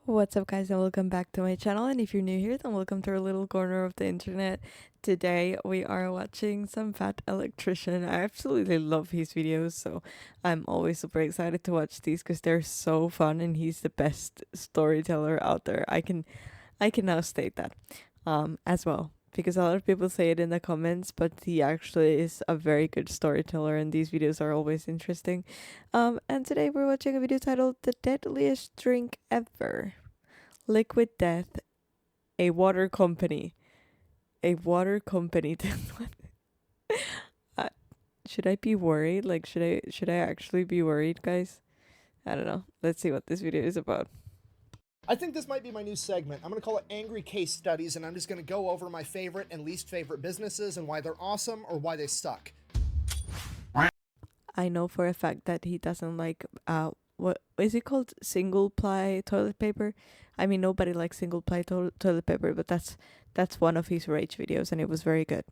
What's up, guys, and welcome back to my channel. And if you're new here, then welcome to our little corner of the internet. Today we are watching some fat electrician. I absolutely love his videos, so I'm always super excited to watch these because they're so fun, and he's the best storyteller out there. I can now state that as well, because a lot of people say it in the comments, but he actually is a very good storyteller, and these videos are always interesting. And today we're watching a video titled "The Deadliest Drink Ever." Liquid Death, a water company. A water company. uh, should I be worried? Like, should I actually be worried, guys? I don't know. Let's see what this video is about. I think this might be my new segment. I'm going to call it Angry Case Studies, and I'm just going to go over my favorite and least favorite businesses and why they're awesome or why they suck. I know for a fact that he doesn't like what is it called, single ply toilet paper. I mean, nobody likes single ply toilet paper, but that's one of his rage videos, and it was very good.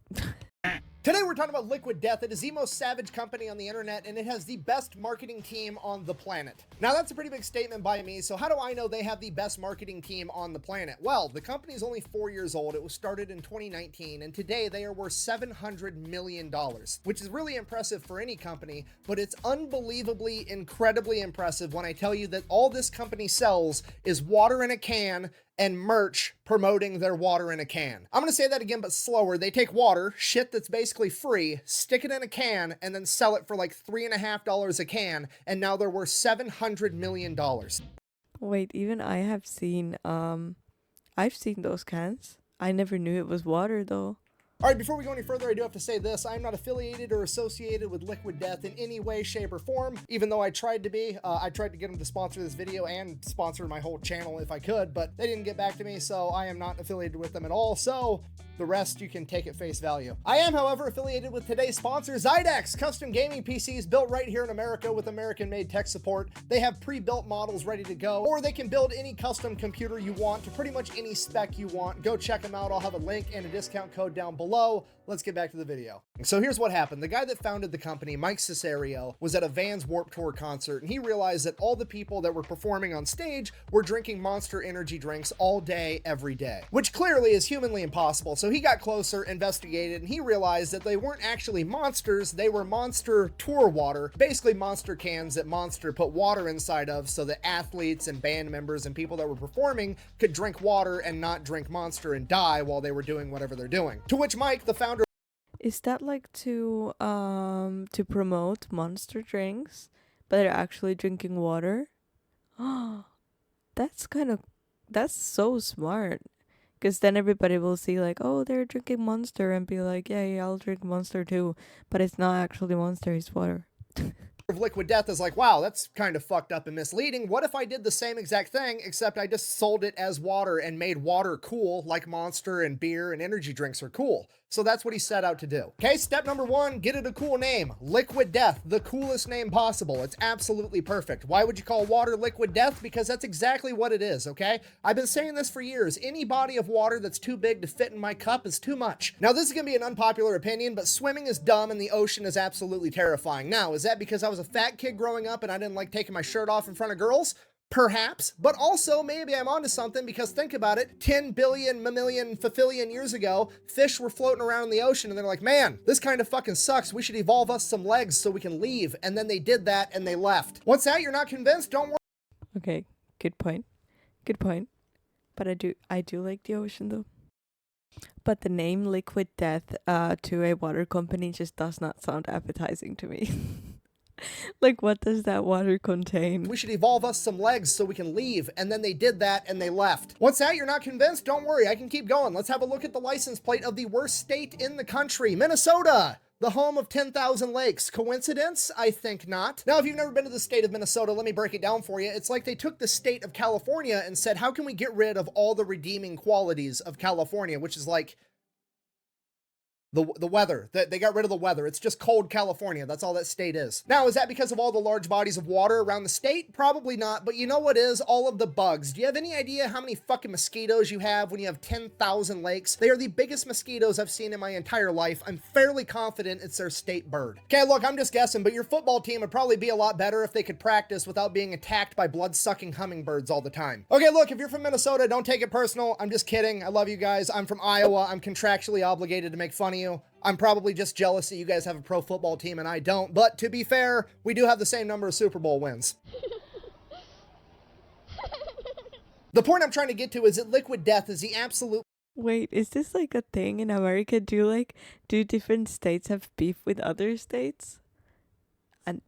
Today we're talking about Liquid Death. It is the most savage company on the internet, and it has the best marketing team on the planet. Now, that's a pretty big statement by me, so how do I know they have the best marketing team on the planet? Well, the company is only 4 years old. It was started in 2019, and today they are worth $700 million, which is really impressive for any company, but it's unbelievably, incredibly impressive when I tell you that all this company sells is water in a can and merch promoting their water in a can. I'm gonna say that again, but slower. They take water, shit that's basically free, stick it in a can, and then sell it for like $3.50 a can, and now they're worth $700 million. Wait, even I've seen those cans. I never knew it was water though. All right, before we go any further, I do have to say this. I'm not affiliated or associated with Liquid Death in any way, shape, or form, even though I tried to be. I tried to get them to sponsor this video and sponsor my whole channel if I could, but they didn't get back to me, so I am not affiliated with them at all. So the rest you can take at face value. I am, however, affiliated with today's sponsor, Zydex, custom gaming PCs built right here in America with American-made tech support. They have pre-built models ready to go, or they can build any custom computer you want to pretty much any spec you want. Go check them out. I'll have a link and a discount code down below. Let's get back to the video. So here's what happened. The guy that founded the company, Mike Cesario, was at a Vans Warped Tour concert, and he realized that all the people that were performing on stage were drinking Monster energy drinks all day, every day, which clearly is humanly impossible. So he got closer, investigated, and he realized that they weren't actually monsters. They were Monster Tour water, basically Monster cans that Monster put water inside of so that athletes and band members and people that were performing could drink water and not drink Monster and die while they were doing whatever they're doing. To which Mike, the founder, Is that like to promote monster drinks, but they're actually drinking water? Oh, that's that's so smart. Because then everybody will see like, oh, they're drinking Monster, and be like, yeah, yeah, I'll drink Monster too. But it's not actually Monster, it's water. of Liquid Death is like, wow, that's kind of fucked up and misleading. What if I did the same exact thing, except I just sold it as water and made water cool, like Monster and beer and energy drinks are cool? So that's what he set out to do. Okay, step number one, get it a cool name. Liquid Death, the coolest name possible. It's absolutely perfect. Why would you call water Liquid Death? Because that's exactly what it is, okay? I've been saying this for years. Any body of water that's too big to fit in my cup is too much. Now, this is gonna be an unpopular opinion, but swimming is dumb and the ocean is absolutely terrifying. Now, is that because I was a fat kid growing up and I didn't like taking my shirt off in front of girls? Perhaps, but also maybe I'm onto something, because think about it, 10 billion, mammalian, fafillion years ago, fish were floating around in the ocean and they're like, man, this kind of fucking sucks. We should evolve us some legs so we can leave. And then they did that and they left. What's that? You're not convinced? Don't worry. Okay, good point. Good point. But I do like the ocean though. But the name Liquid Death to a water company just does not sound appetizing to me. Like, what does that water contain? We should evolve us some legs so we can leave. And then they did that and they left. What's that? You're not convinced? Don't worry. I can keep going. Let's have a look at the license plate of the worst state in the country, Minnesota. The home of 10,000 lakes. Coincidence? I think not. Now, if you've never been to the state of Minnesota, let me break it down for you. It's like they took the state of California and said, how can we get rid of all the redeeming qualities of California? Which is like The weather. They got rid of the weather. It's just cold California. That's all that state is. Now, is that because of all the large bodies of water around the state? Probably not, but you know what is? All of the bugs. Do you have any idea how many fucking mosquitoes you have when you have 10,000 lakes? They are the biggest mosquitoes I've seen in my entire life. I'm fairly confident it's their state bird. Okay, look, I'm just guessing, but your football team would probably be a lot better if they could practice without being attacked by blood-sucking hummingbirds all the time. Okay, look, if you're from Minnesota, don't take it personal. I'm just kidding. I love you guys. I'm from Iowa. I'm contractually obligated to make fun of you. I'm probably just jealous that you guys have a pro football team and I don't. But to be fair, we do have the same number of Super Bowl wins. The point I'm trying to get to is that liquid death is the absolute Wait, is this like a thing in America? Do different states have beef with other states? And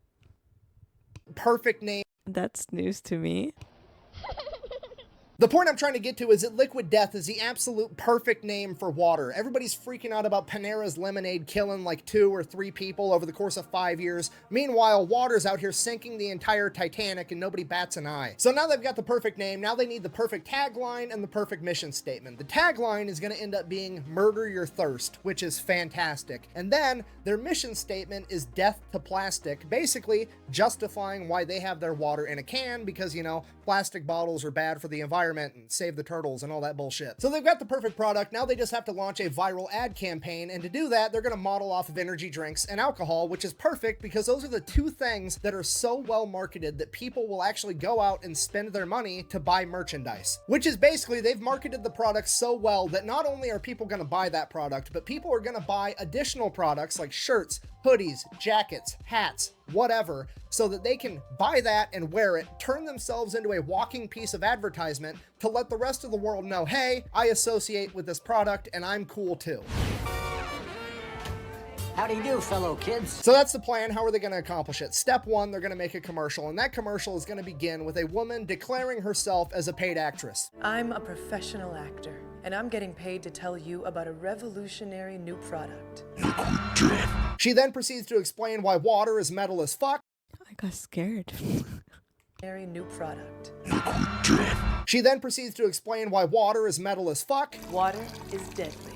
perfect name. that's news to me. The point I'm trying to get to is that liquid death is the absolute perfect name for water. Everybody's freaking out about Panera's lemonade killing like 2 or 3 people over the course of 5 years. Meanwhile, water's out here sinking the entire Titanic and nobody bats an eye. So now they've got the perfect name. Now they need the perfect tagline and the perfect mission statement. The tagline is going to end up being "Murder Your Thirst," which is fantastic. And then their mission statement is "Death to Plastic," basically justifying why they have their water in a can because, you know, plastic bottles are bad for the environment and save the turtles and all that bullshit. So they've got the perfect product. Now they just have to launch a viral ad campaign. And to do that, they're going to model off of energy drinks and alcohol, which is perfect because those are the 2 things that are so well marketed that people will actually go out and spend their money to buy merchandise, which is basically they've marketed the product so well that not only are people going to buy that product, but people are going to buy additional products like shirts, hoodies, jackets, hats, whatever, so that they can buy that and wear it, turn themselves into a walking piece of advertisement to let the rest of the world know, hey, I associate with this product and I'm cool too. How do you do, fellow kids? So that's the plan. How are they going to accomplish it? Step 1, they're going to make a commercial, and that commercial is going to begin with a woman declaring herself as a paid actress. I'm a professional actor, and I'm getting paid to tell you about a revolutionary new product. She then proceeds to explain why water is metal as fuck. I got scared. New product. She then proceeds to explain why water is metal as fuck. Water is deadly.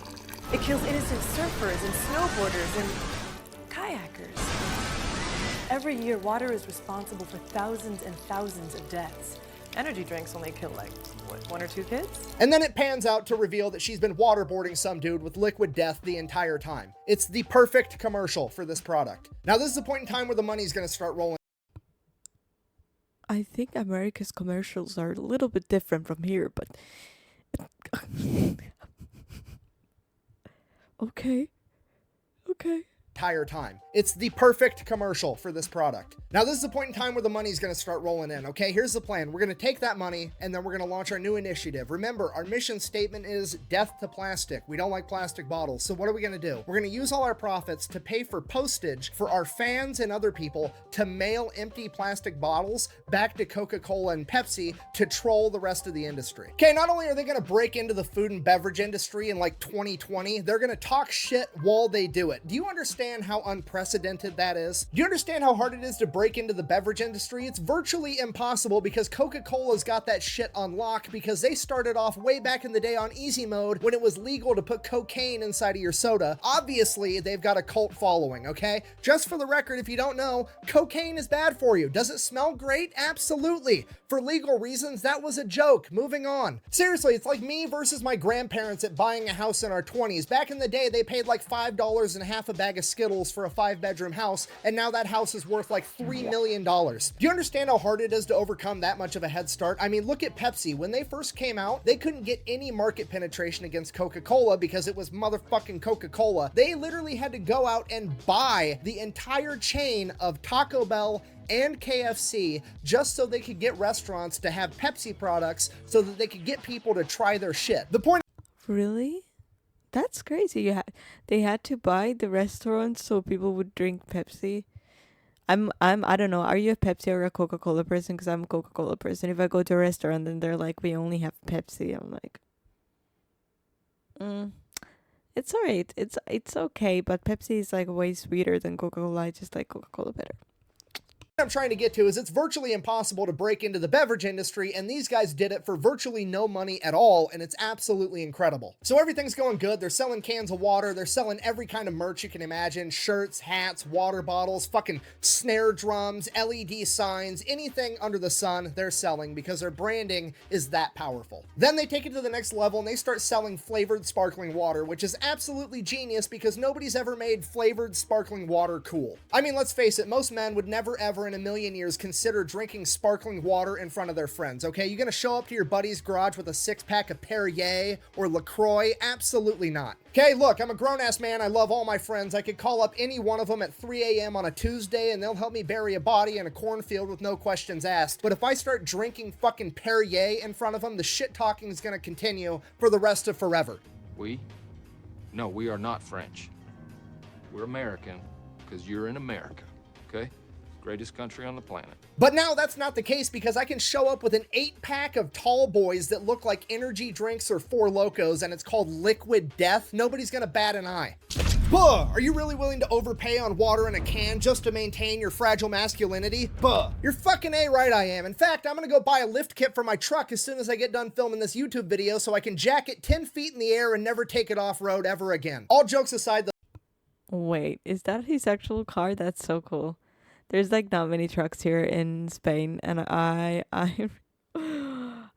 It kills innocent surfers and snowboarders and kayakers. Every year, water is responsible for thousands and thousands of deaths. Energy drinks only kill like, what, 1 or 2 kids? And then it pans out to reveal that she's been waterboarding some dude with liquid death the entire time. It's the perfect commercial for this product. Now this is the point in time where the money's going to start rolling. I think America's commercials are a little bit different from here, but okay. Entire time. It's the perfect commercial for this product. Now this is the point in time where the money's going to start rolling in. Okay, here's the plan. We're going to take that money and then we're going to launch our new initiative. Remember, our mission statement is death to plastic. We don't like plastic bottles. So what are we going to do? We're going to use all our profits to pay for postage for our fans and other people to mail empty plastic bottles back to Coca-Cola and Pepsi to troll the rest of the industry. Okay, not only are they going to break into the food and beverage industry in like 2020, they're going to talk shit while they do it. Do you understand how unprecedented that is? Do you understand how hard it is to break into the beverage industry? It's virtually impossible because Coca-Cola's got that shit on lock because they started off way back in the day on easy mode when it was legal to put cocaine inside of your soda. Obviously, they've got a cult following, okay? Just for the record, if you don't know, cocaine is bad for you. Does it smell great? Absolutely. For legal reasons, that was a joke. Moving on. Seriously, it's like me versus my grandparents at buying a house in our 20s. Back in the day, they paid like $5 and a half a bag of Skittles for a 5-bedroom house, and now that house is worth like $3 million. Do you understand how hard it is to overcome that much of a head start? I mean, look at Pepsi. When they first came out, they couldn't get any market penetration against Coca-Cola because it was motherfucking Coca-Cola. They literally had to go out and buy the entire chain of Taco Bell and KFC just so they could get restaurants to have Pepsi products so that they could get people to try their shit. The point Really? That's crazy. They had to buy the restaurants so people would drink Pepsi. I don't know. Are you a Pepsi or a Coca-Cola person? Because I'm a Coca-Cola person. If I go to a restaurant and they're like, we only have Pepsi, I'm like, it's alright. It's okay, but Pepsi is like way sweeter than Coca-Cola. I just like Coca-Cola better. I'm trying to get to is it's virtually impossible to break into the beverage industry, and these guys did it for virtually no money at all, and it's absolutely incredible. So everything's going good. They're selling cans of water. They're selling every kind of merch you can imagine: shirts, hats, water bottles, fucking snare drums, LED signs, anything under the sun they're selling because their branding is that powerful. Then they take it to the next level and they start selling flavored sparkling water, which is absolutely genius because nobody's ever made flavored sparkling water cool. I mean, let's face it, most men would never ever in a million years consider drinking sparkling water in front of their friends, okay? You gonna show up to your buddy's garage with a 6-pack of Perrier or LaCroix? Absolutely not. Okay, look, I'm a grown-ass man. I love all my friends. I could call up any one of them at 3 a.m. on a Tuesday and they'll help me bury a body in a cornfield with no questions asked. But if I start drinking fucking Perrier in front of them, the shit talking is gonna continue for the rest of forever. We? No, we are not French. We're American because you're in America, okay? Greatest country on the planet. But now that's not the case because I can show up with an 8-pack of tall boys that look like energy drinks or Four Locos and it's called Liquid Death. Nobody's gonna bat an eye. Buh! Are you really willing to overpay on water in a can just to maintain your fragile masculinity? Buh! You're fucking A-right I am. In fact, I'm gonna go buy a lift kit for my truck as soon as I get done filming this YouTube video so I can jack it 10 feet in the air and never take it off-road ever again. All jokes aside though. Wait, is that his actual car? That's so cool. There's like not many trucks here in Spain, and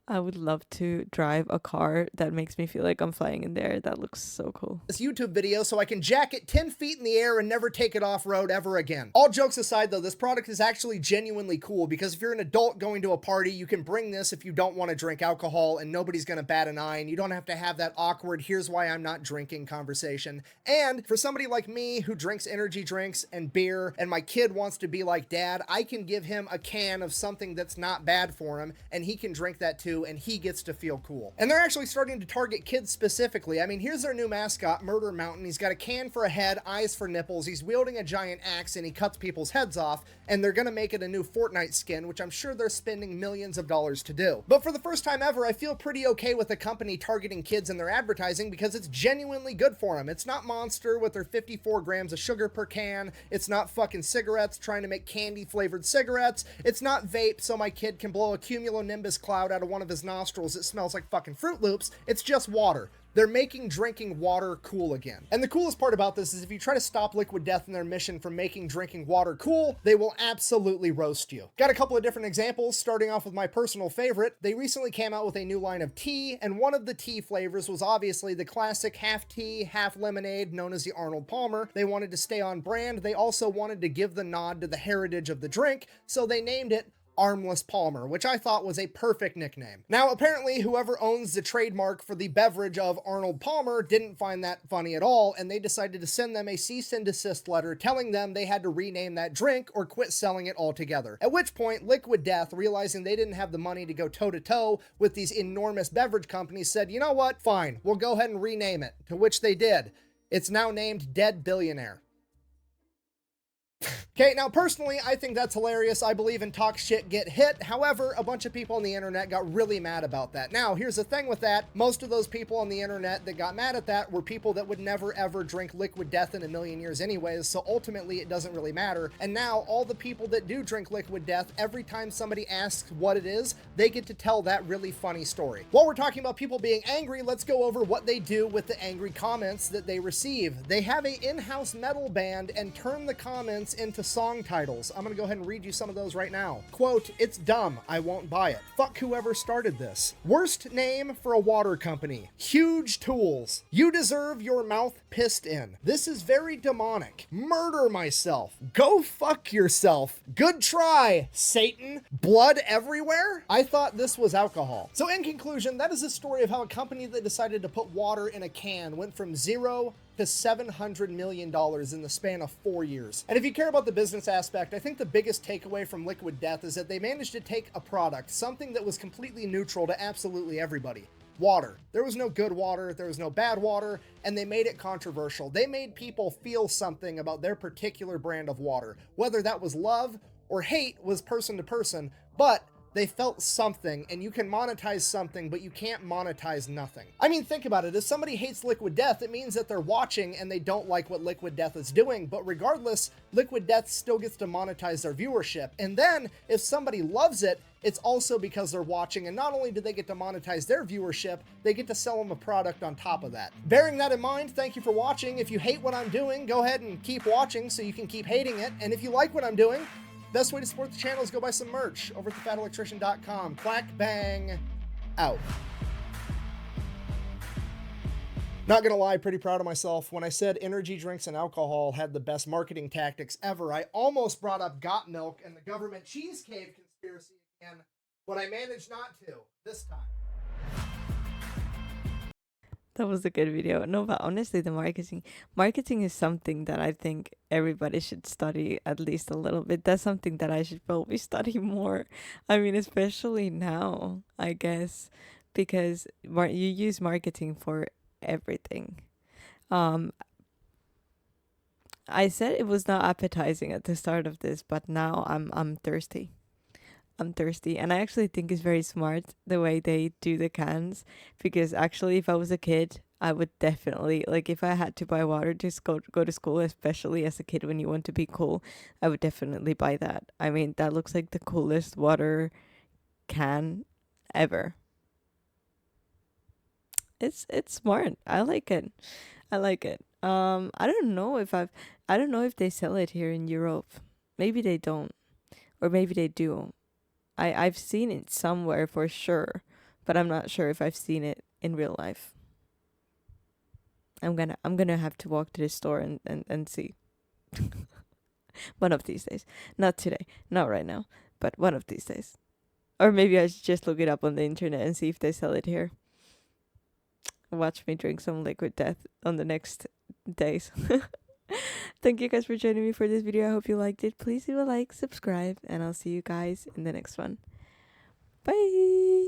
I would love to drive a car that makes me feel like I'm flying in there. That looks so cool. This YouTube video so I can jack it 10 feet in the air and never take it off-road ever again. All jokes aside though, this product is actually genuinely cool because if you're an adult going to a party, you can bring this if you don't want to drink alcohol and nobody's gonna bat an eye and you don't have to have that awkward "here's why I'm not drinking" conversation. And for somebody like me who drinks energy drinks and beer and my kid wants to be like dad, I can give him a can of something that's not bad for him and he can drink that too and he gets to feel cool. And they're actually starting to target kids specifically. I mean, here's their new mascot, Murder Mountain. He's got a can for a head, eyes for nipples. He's wielding a giant axe and he cuts people's heads off, and they're gonna make it a new Fortnite skin, which I'm sure they're spending millions of dollars to do. But for the first time ever, I feel pretty okay with the company targeting kids in their advertising because it's genuinely good for them. It's not Monster with their 54 grams of sugar per can. It's not fucking cigarettes trying to make candy flavored cigarettes. It's not vape so my kid can blow a cumulonimbus cloud out of one of his nostrils that smells like fucking Fruit Loops. It's just water. They're making drinking water cool again. And the coolest part about this is if you try to stop Liquid Death in their mission from making drinking water cool, they will absolutely roast you. Got a couple of different examples, starting off with my personal favorite. They recently came out with a new line of tea, and one of the tea flavors was obviously the classic half tea, half lemonade, known as the Arnold Palmer. They wanted to stay on brand. They also wanted to give the nod to the heritage of the drink, so they named it Armless Palmer, which I thought was a perfect nickname. Now, apparently, whoever owns the trademark for the beverage of Arnold Palmer didn't find that funny at all, and they decided to send them a cease and desist letter telling them they had to rename that drink or quit selling it altogether. At which point, Liquid Death, realizing they didn't have the money to go toe-to-toe with these enormous beverage companies, said, you know what, fine, we'll go ahead and rename it, to which they did. It's now named Dead Billionaire. Okay, now personally, I think that's hilarious. I believe in talk shit, get hit. However, a bunch of people on the internet got really mad about that. Now, here's the thing with that. Most of those people on the internet that got mad at that were people that would never ever drink Liquid Death in a million years anyways, so ultimately it doesn't really matter. And now, all the people that do drink Liquid Death, every time somebody asks what it is, they get to tell that really funny story. While we're talking about people being angry, let's go over what they do with the angry comments that they receive. They have an in-house metal band and turn the comments into song titles. I'm gonna go ahead and read you some of those right now. Quote, "It's dumb. I won't buy it. Fuck whoever started this. Worst name for a water company. Huge tools. You deserve your mouth pissed in. This is very demonic. Murder myself. Go fuck yourself. Good try, Satan. Blood everywhere." I thought this was alcohol. So in conclusion, that is a story of how a company that decided to put water in a can went from zero to $700 million in the span of 4 years. And if you care about the business aspect, I think the biggest takeaway from Liquid Death is that they managed to take a product, something that was completely neutral to absolutely everybody. Water. There was no good water, there was no bad water, and they made it controversial. They made people feel something about their particular brand of water. Whether that was love or hate was person to person, but They felt something, and you can monetize something, but you can't monetize nothing. I mean, think about it. If somebody hates Liquid Death, it means that they're watching and they don't like what Liquid Death is doing, but regardless, Liquid Death still gets to monetize their viewership. And then, if somebody loves it, it's also because they're watching, and not only do they get to monetize their viewership, they get to sell them a product on top of that. Bearing that in mind, thank you for watching. If you hate what I'm doing, go ahead and keep watching so you can keep hating it. And if you like what I'm doing, best way to support the channel is go buy some merch over at thefatelectrician.com. Quack bang out. Not gonna lie, pretty proud of myself. When I said energy drinks and alcohol had the best marketing tactics ever, I almost brought up Got Milk and the government cheese cave conspiracy again, but I managed not to this time. That was a good video. No, but honestly, the marketing is something that I think everybody should study at least a little bit. That's something that I should probably study more. I mean, especially now, I guess, because you use marketing for everything. I said it was not appetizing at the start of this, but now I'm thirsty. I'm thirsty, and I actually think it's very smart the way they do the cans, because actually if I was a kid, I would definitely, like, if I had to buy water to go to school, especially as a kid when you want to be cool, I would definitely buy that. I mean, that looks like the coolest water can ever. It's smart. I like it. I like it. I don't know if they sell it here in Europe. Maybe they don't, or maybe they do. I've seen it somewhere for sure, but I'm not sure if I've seen it in real life. I'm gonna have to walk to the store and see. One of these days. Not today. Not right now. But one of these days. Or maybe I should just look it up on the internet and see if they sell it here. Watch me drink some Liquid Death on the next days. Thank you guys for joining me for this video. I hope you liked it. Please leave a like, subscribe, and I'll see you guys in the next one. Bye!